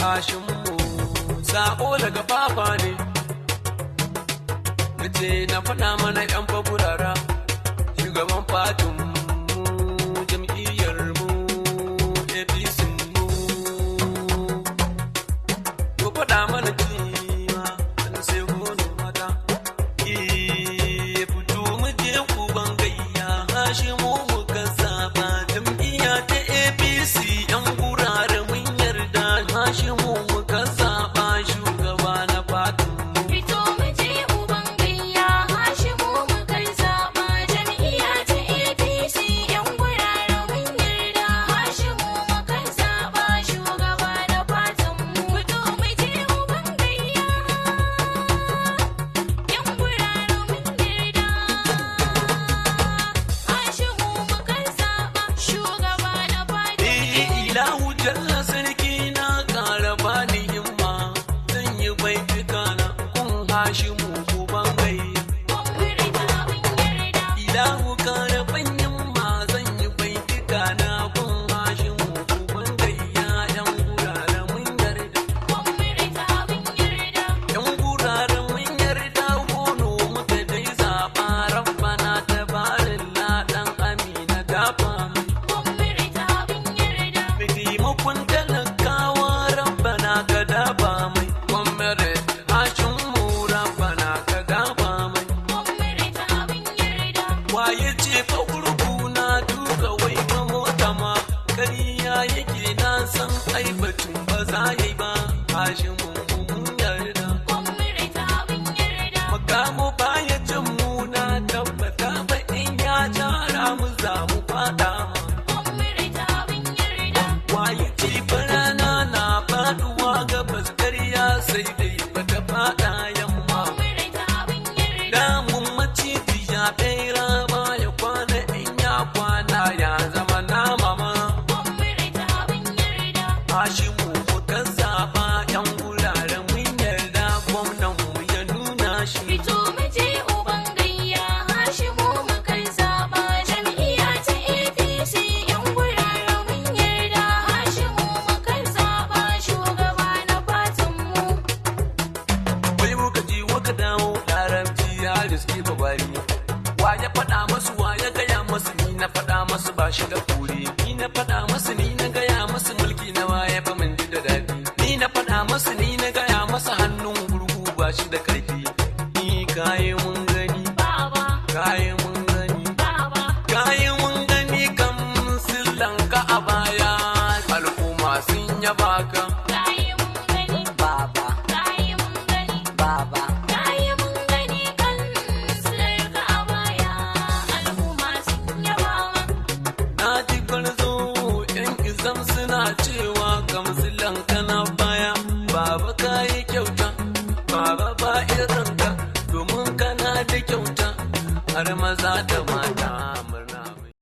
Hashimu sako daga papa ne nace na faɗa mana yan faburara shugaban fatin mu jam'iyyar mu APC mu ko faɗa mana kima sai hono mata fito mu je ku bangayya Hashimu muka saba jam'iyya ta APC yan gurare mun yarda Hashimu muka saba shugaba na fatin mu Fito mu je uban gayya Hashimu muka zaba jam'iyya ta APC yan gurare mun yarda Hashimu muka zaba shugaba na fatan mu Fito mu je uban gayya yan gurare mun yarda Hashimu muka zaba shugaba na fatan ilahu jalla sarki na kara bani himma zan yi baitika na kun Hashimu ku bangayya ilahu kara ban himma zan yi baitika na kun Hashimu ku bangayya yan gurare mun yarda yan gurare mun yarda hono muka dai zaba rabbana tabarilla dan amina gafa mai taimakon talakawa rabbana ka dafa mai gwamnati Hashimu rabbana ka dafa mai waye ce fa gurgu na duka wai ka mota ma kariya yake na san aibatin ba za yi ba Hashimu mun yarda makamu baya jin mu na tabbata ba in ya jara mu za mu fada waye ce farana na faduwa gabas kariya sai dai bata fada yamma damun maciji ya bera ba ya kwana in ya kwana ya zama nama ma Hashimu muka zaba yan gurare mun yarda gwamnan mu ya nuna shi Fito mu je uban gayya Hashimu muka zaba jam'iyya ta APC yan gurare mun yarda Hashimu muka zaba shugaba na fatan mu bai muka ji waka dawo larabci ya riski babari wa ya faɗa masu wa ya gaya masu ni na faɗa masu ba shi da kure ni na faɗa masu ni na gaya masu mulki na waye fa mun ji da daɗi ni na faɗa masu ni na gaya masu hannun gurgu ba shi da karfi ni kayi mun gani baba kayi mun gani baba kayi mun gani kan sillan ka a baya al'umma sun yaba ka kayi mun gani baba kayi mun gani baba kayi mun gani kan silar ka a baya al'umma sun yaba na ji gwarzo yan izam suna cewa kamsilan kana baya baba kayi kyauta baba ba irinka domin kana da kyauta har maza da